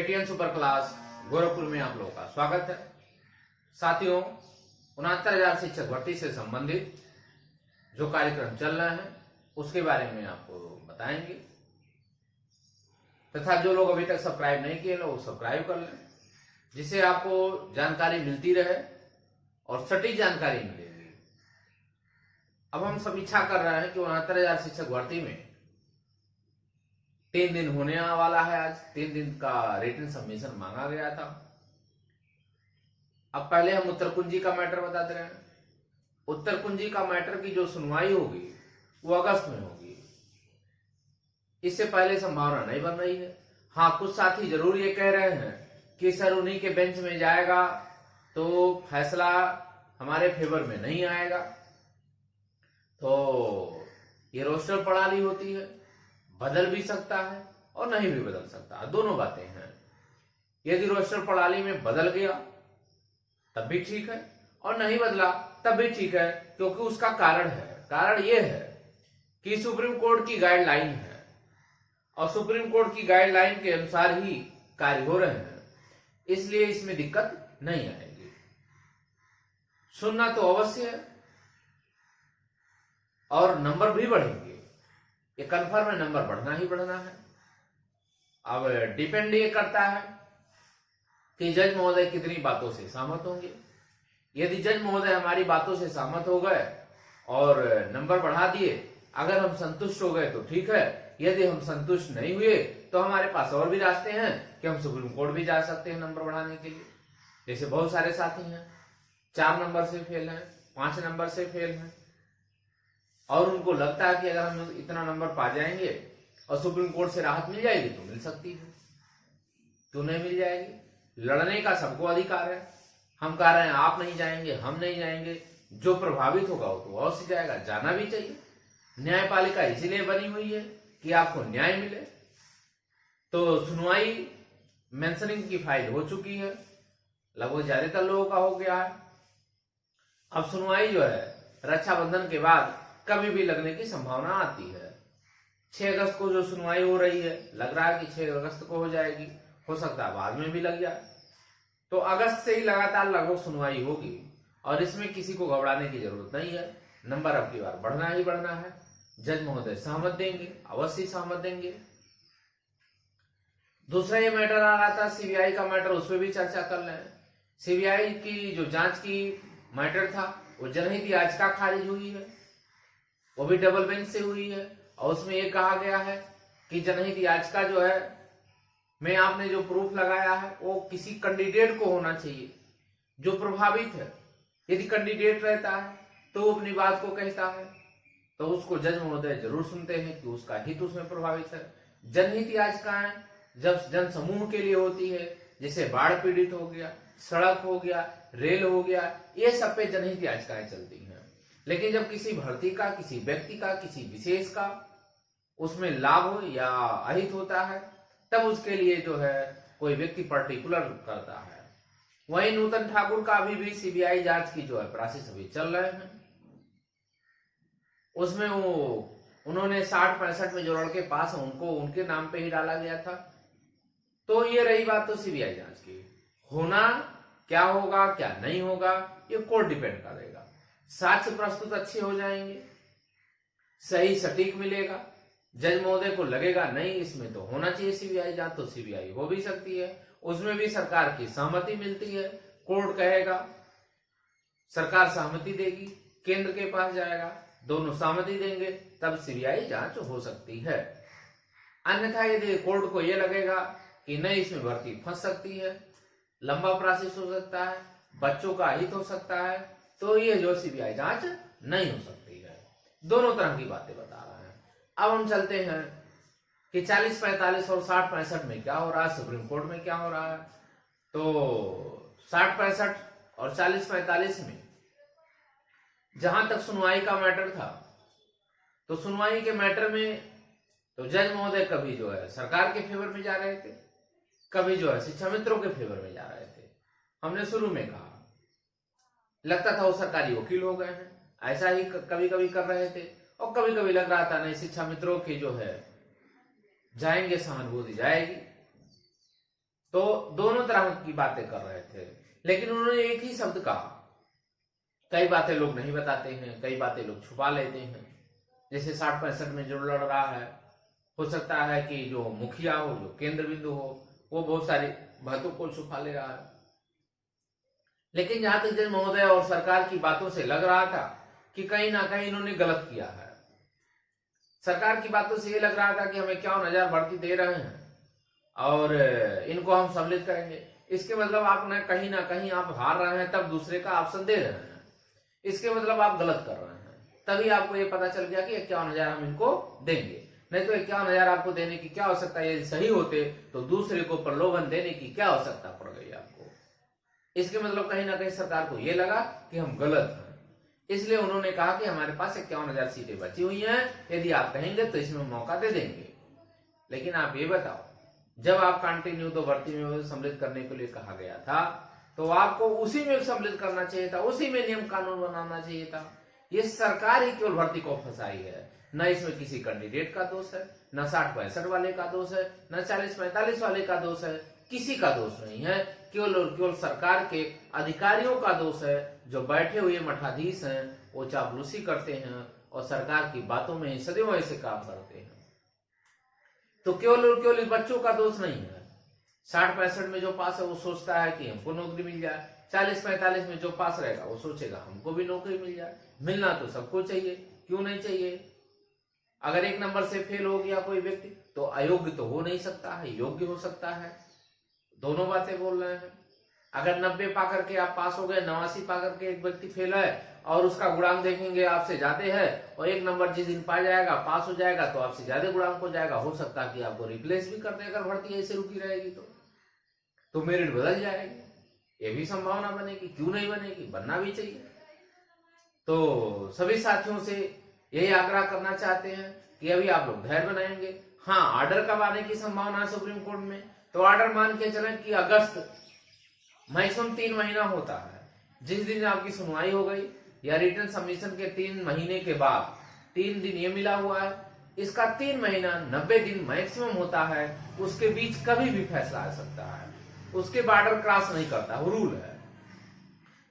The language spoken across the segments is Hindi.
KTN सुपर क्लास गोरखपुर में आप लोगों का स्वागत है। साथियों, 69,000 शिक्षक भर्ती से संबंधित जो कार्यक्रम चल रहे हैं उसके बारे में आपको बताएंगे तथा जो लोग अभी तक सब्सक्राइब नहीं किए लोग सब्सक्राइब कर लें, जिससे आपको जानकारी मिलती रहे और सटीक जानकारी मिलेगी। अब हम सब इच्छा कर रहे हैं कि 69,000 शिक्षक भर्ती में 3 दिन होने वाला है। आज 3 दिन का रिटन सबमिशन मांगा गया था। अब पहले हम उत्तर कुंजी का मैटर बताते रहे। उत्तर कुंजी का मैटर की जो सुनवाई होगी वो अगस्त में होगी। इससे पहले संभावना नहीं बन रही है। हाँ, कुछ साथी जरूर ये कह रहे हैं कि सर उन्हीं के बेंच में जाएगा तो फैसला हमारे फेवर में नहीं आएगा। तो ये रोस्टर प्रणाली होती है, बदल भी सकता है और नहीं भी बदल सकता, दोनों बातें हैं। यदि रोस्टर प्रणाली में बदल गया तब भी ठीक है और नहीं बदला तब भी ठीक है, क्योंकि उसका कारण है। कारण यह है कि सुप्रीम कोर्ट की गाइडलाइन है और सुप्रीम कोर्ट की गाइडलाइन के अनुसार ही कार्य हो रहे हैं, इसलिए इसमें दिक्कत नहीं आएगी। सुनना तो अवश्य है और नंबर भी बढ़ेंगे, ये कन्फर्म है, नंबर बढ़ना ही बढ़ना है। अब डिपेंड ये करता है कि जज महोदय कितनी बातों से सहमत होंगे। यदि जज महोदय हमारी बातों से सहमत हो गए और नंबर बढ़ा दिए, अगर हम संतुष्ट हो गए तो ठीक है। यदि हम संतुष्ट नहीं हुए तो हमारे पास और भी रास्ते हैं कि हम सुप्रीम कोर्ट भी जा सकते हैं नंबर बढ़ाने के लिए। जैसे बहुत सारे साथी हैं 4 नंबर से फेल हैं, 5 नंबर से फेल हैं और उनको लगता है कि अगर हम इतना नंबर पा जाएंगे और सुप्रीम कोर्ट से राहत मिल जाएगी तो मिल सकती है, क्यों नहीं मिल जाएगी। लड़ने का सबको अधिकार है। हम कह रहे हैं आप नहीं जाएंगे, हम नहीं जाएंगे, जो प्रभावित होगा वो तो और से जाएगा, जाना भी चाहिए। न्यायपालिका इसीलिए बनी हुई है कि आपको न्याय मिले। तो सुनवाई मेंशनिंग की फाइल हो चुकी है, लगभग ज्यादातर लोगों का हो गया है। अब सुनवाई जो है रक्षाबंधन के बाद कभी भी लगने की संभावना आती है। 6 अगस्त को जो सुनवाई हो रही है, लग रहा है कि 6 अगस्त को हो जाएगी, हो सकता है बाद में भी लग जाए। तो अगस्त से ही लगातार लगभग सुनवाई होगी और इसमें किसी को घबराने की जरूरत नहीं है। नंबर अब की बार बढ़ना ही बढ़ना है। जज महोदय सहमत देंगे, अवश्य सहमत देंगे। दूसरा ये मैटर आ रहा था सीबीआई का मैटर, उस पर भी चर्चा कर रहे हैं। सीबीआई की जो जांच की मैटर था वो जनहित याचिका खारिज हुई है, वो भी डबल बेंच से हुई है और उसमें ये कहा गया है कि जनहित याचिका जो है में आपने जो प्रूफ लगाया है वो किसी कैंडिडेट को होना चाहिए जो प्रभावित है। यदि कैंडिडेट रहता है तो वो अपनी बात को कहता है तो उसको जज महोदय जरूर सुनते हैं कि उसका हित उसमें प्रभावित है। जनहित याचिकाएं जब जन समूह के लिए होती है, जैसे बाढ़ पीड़ित हो गया, सड़क हो गया, रेल हो गया, ये सब पे जनहित याचिकाएं चलती हैं। लेकिन जब किसी भर्ती का, किसी व्यक्ति का, किसी विशेष का उसमें लाभ या अहित होता है तब उसके लिए जो है कोई व्यक्ति पर्टिकुलर करता है। वहीं नूतन ठाकुर का अभी भी सीबीआई जांच की जो है प्रोसेस अभी चल रहे हैं। उसमें वो उन्होंने 60-65 में जो लड़के पास हैं उनको उनके नाम पे ही डाला गया था। तो ये रही बात तो सीबीआई जांच की। होना क्या होगा क्या नहीं होगा ये कोर्ट डिपेंड करेगा। साक्ष्य प्रस्तुत अच्छे हो जाएंगे, सही सटीक मिलेगा, जज महोदय को लगेगा नहीं इसमें तो होना चाहिए सीबीआई जांच, तो सीबीआई हो भी सकती है। उसमें भी सरकार की सहमति मिलती है। कोर्ट कहेगा, सरकार सहमति देगी, केंद्र के पास जाएगा, दोनों सहमति देंगे, तब सीबीआई जांच हो सकती है। अन्यथा यदि कोर्ट को यह लगेगा कि नहीं इसमें भर्ती फंस सकती है, लंबा प्रोसेस हो सकता है, बच्चों का हित हो सकता है, तो ये जो सीबीआई जांच नहीं हो सकती है। दोनों तरह की बातें बता रहे हैं। अब हम चलते हैं कि 40-45 और 60-65 में क्या हो रहा है, सुप्रीम कोर्ट में क्या हो रहा है। तो 60-65 और 40-45 में जहां तक सुनवाई का मैटर था, तो सुनवाई के मैटर में तो जज महोदय कभी जो है सरकार के फेवर में जा रहे थे, कभी जो है शिक्षा मित्रों के फेवर में जा रहे थे। हमने शुरू में कहा लगता था वो सरकारी वकील हो गए हैं, ऐसा ही कभी कभी कर रहे थे और कभी कभी लग रहा था नहीं शिक्षा मित्रों की जो है जाएंगे, सहानुभूति जाएगी। तो दोनों तरह की बातें कर रहे थे, लेकिन उन्होंने एक ही शब्द कहा। कई बातें लोग नहीं बताते हैं, कई बातें लोग छुपा लेते हैं। जैसे 60-65 में जो लड़ रहा है, हो सकता है कि जो मुखिया हो, जो केंद्र बिंदु हो, वो बहुत सारी बातों को छुपा ले रहा है। लेकिन जहां तक जज महोदय और सरकार की बातों से लग रहा था कि कहीं ना कहीं इन्होंने गलत किया है। सरकार की बातों से ये लग रहा था कि हमें 51,000 भर्ती दे रहे हैं और इनको हम सम्मिलित करेंगे। इसके मतलब आप कहीं ना कहीं आप हार रहे हैं, तब दूसरे का ऑप्शन दे रहे हैं। इसके मतलब आप गलत कर रहे हैं। तभी आपको ये पता चल गया कि 51,000 हम इनको देंगे। नहीं तो 51,000 आपको देने की क्या आवश्यकता है? यदि सही होते तो दूसरे को प्रलोभन देने की क्या आवश्यकता पड़ गई आपको? इसके मतलब कहीं ना कहीं सरकार को यह लगा कि हम गलत हैं, इसलिए उन्होंने कहा कि हमारे पास 51,000 सीटें बची हुई हैं, यदि आप कहेंगे तो इसमें मौका दे देंगे। लेकिन आप ये बताओ, जब आप कंटिन्यू तो भर्ती में सम्मिलित करने के लिए कहा गया था, तो आपको उसी में सम्मिलित करना चाहिए था, उसी में नियम कानून बनाना चाहिए था। ये सरकार ही केवल भर्ती को फंसाई है। न इसमें किसी कैंडिडेट का दोष है, न 60-65 वाले का दोष है, न 40-45 वाले का दोष है, किसी का दोष नहीं है। केवल और केवल सरकार के अधिकारियों का दोष है, जो बैठे हुए मठाधीश हैं, वो चापलूसी करते हैं और सरकार की बातों में ही सदियों ऐसे काम करते हैं। तो केवल और केवल बच्चों का दोष नहीं है। 60-65 में जो पास है वो सोचता है कि हमको नौकरी मिल जाए, 40-45 में जो पास रहेगा वो सोचेगा हमको भी नौकरी मिल जाए। मिलना तो सबको चाहिए, क्यों नहीं चाहिए? अगर एक नंबर से फेल हो गया कोई व्यक्ति तो अयोग्य तो हो नहीं सकता है, योग्य हो सकता है। दोनों बातें बोल रहे हैं। अगर 90 पा करके आप पास हो गए, 89 पा करके एक व्यक्ति फेल है और उसका गुणांक देखेंगे आपसे ज्यादा है, और एक नंबर जिस दिन पा जाएगा, पास हो जाएगा, तो आपसे ज्यादा गुणांक हो जाएगा। हो सकता है कि आपको रिप्लेस भी कर दे अगर भर्ती ऐसे रुकी रहेगी तो मेरिट बदल जाएगी। ये भी संभावना बनेगी, क्यों नहीं बनेगी? बनना भी चाहिए। तो सभी साथियों से यही आग्रह करना चाहते हैं कि अभी आप लोग धैर्य बनाएंगे। हाँ, ऑर्डर कब आने की संभावना है सुप्रीम कोर्ट में? तो ऑर्डर मान के चलें कि अगस्त, मैक्सिमम 3 महीना होता है। जिस दिन आपकी सुनवाई हो गई या रिटर्न सबमिशन के 3 महीने के बाद 3 दिन ये मिला हुआ है, इसका 3 महीना 90 दिन मैक्सिमम होता है। उसके बीच कभी भी फैसला आ सकता है, उसके बॉर्डर क्रॉस नहीं करता, वो रूल है।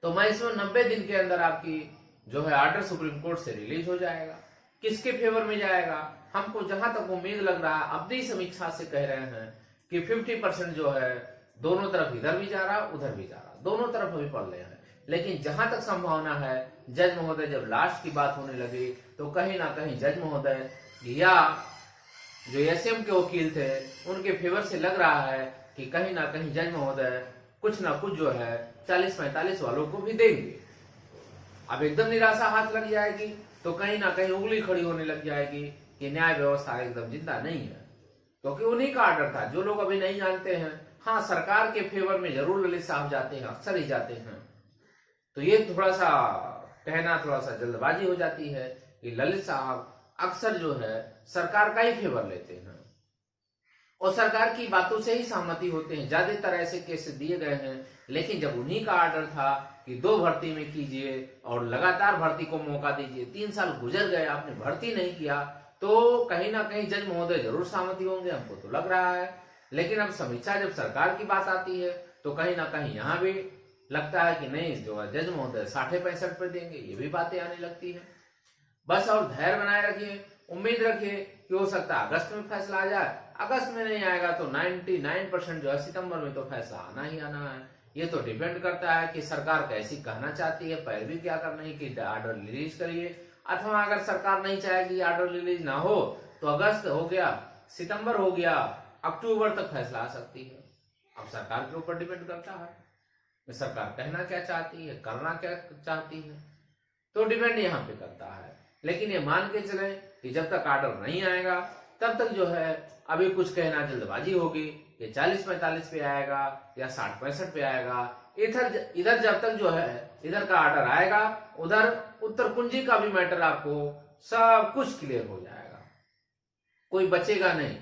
तो मैक्सिमम 90 दिन के अंदर आपकी जो है ऑर्डर सुप्रीम कोर्ट से रिलीज हो जाएगा। किसके फेवर में जाएगा? हमको जहां तक उम्मीद लग रहा है, अपनी समीक्षा से कह रहे हैं कि 50% जो है दोनों तरफ, इधर भी जा रहा उधर भी जा रहा, दोनों तरफ अभी पड़ रहे हैं। लेकिन जहां तक संभावना है, जज महोदय जब लास्ट की बात होने लगी तो कहीं ना कहीं जज महोदय या जो एसएम के वकील थे उनके फेवर से लग रहा है कि कहीं ना कहीं जज महोदय कुछ ना कुछ जो है 40-45 वालों को भी देंगे। अब एकदम निराशा हाथ लग जाएगी तो कहीं ना कहीं उंगली खड़ी होने लग जाएगी कि न्याय व्यवस्था एकदम जिंदा नहीं है, क्योंकि उन्हीं का ऑर्डर था। जो लोग अभी नहीं जानते हैं, हाँ, सरकार के फेवर में जरूर ललित साहब जाते हैं, अक्सर ही जाते हैं। तो ये थोड़ा सा कहना, थोड़ा सा जल्दबाजी हो जाती है कि ललित साहब अक्सर जो है सरकार का ही फेवर लेते हैं और सरकार की बातों से ही सहमति होते हैं। ज्यादातर ऐसे केस दिए गए हैं। लेकिन जब उन्हीं का ऑर्डर था कि 2 भर्ती में कीजिए और लगातार भर्ती को मौका दीजिए, 3 साल गुजर गए, आपने भर्ती नहीं किया, तो कहीं ना कहीं जज महोदय जरूर सहमति होंगे, हमको तो लग रहा है। लेकिन अब समीक्षा जब सरकार की बात आती है तो कहीं ना कहीं यहाँ भी लगता है कि नहीं, जो जज महोदय 60-65 पे देंगे, ये भी बातें आने लगती है। बस और धैर्य बनाए रखिए, उम्मीद रखिए कि हो सकता है अगस्त में फैसला आ जाए। अगस्त में नहीं आएगा तो 99% जो है सितंबर में तो फैसला आना ही आना है। ये तो डिपेंड करता है कि सरकार कैसी कहना चाहती है, पैरवी क्या करना है कि ऑर्डर रिलीज करिए, अथवा अगर सरकार नहीं चाहेगी ऑर्डर रिलीज ना हो तो अगस्त हो गया, सितंबर हो गया, अक्टूबर तक फैसला आ सकती है। अब सरकार के ऊपर डिपेंड करता है कि सरकार कहना क्या चाहती है, करना क्या चाहती है, तो डिपेंड यहाँ पे करता है। लेकिन ये मान के चले कि जब तक ऑर्डर नहीं आएगा तब तक जो है अभी कुछ कहना जल्दबाजी होगी कि 40-45 पे आएगा या 60-65 पे आएगा। इधर जब तक जो है इधर का ऑर्डर आएगा, उधर उत्तर कुंजी का भी मैटर आपको सब कुछ क्लियर हो जाएगा। कोई बचेगा नहीं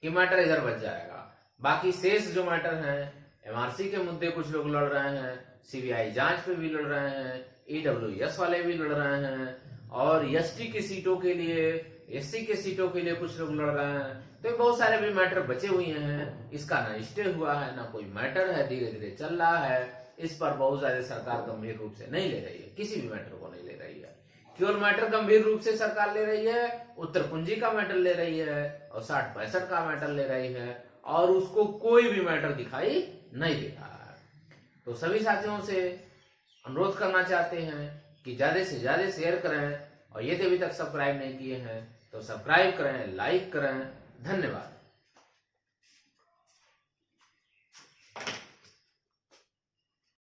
कि मैटर इधर बच जाएगा। बाकी शेष जो मैटर हैं, एमआरसी के मुद्दे कुछ लोग लड़ रहे हैं, सीबीआई जांच पे भी लड़ रहे हैं, ईडब्ल्यूएस वाले भी लड़ रहे हैं, और एसटी की सीटों के लिए एससी के सीटों के लिए कुछ लोग लड़ रहे हैं, तो बहुत सारे भी मैटर बचे हुए हैं। इसका ना स्टे हुआ है, ना कोई मैटर है, धीरे धीरे चल रहा है। इस पर बहुत सारे सरकार गंभीर रूप से नहीं ले रही है, किसी भी मैटर को नहीं ले रही है। केवल मैटर गंभीर रूप से सरकार ले रही है, उत्तर पूंजी का मैटर ले रही है और 60-65 का मैटर ले रही है, और उसको कोई भी मैटर दिखाई नहीं दे रहा है। तो सभी साथियों से अनुरोध करना चाहते हैं कि ज्यादा से ज्यादा शेयर करें, और यदि अभी तक सब्सक्राइब नहीं किए हैं तो सब्सक्राइब करें, लाइक करें। धन्यवाद।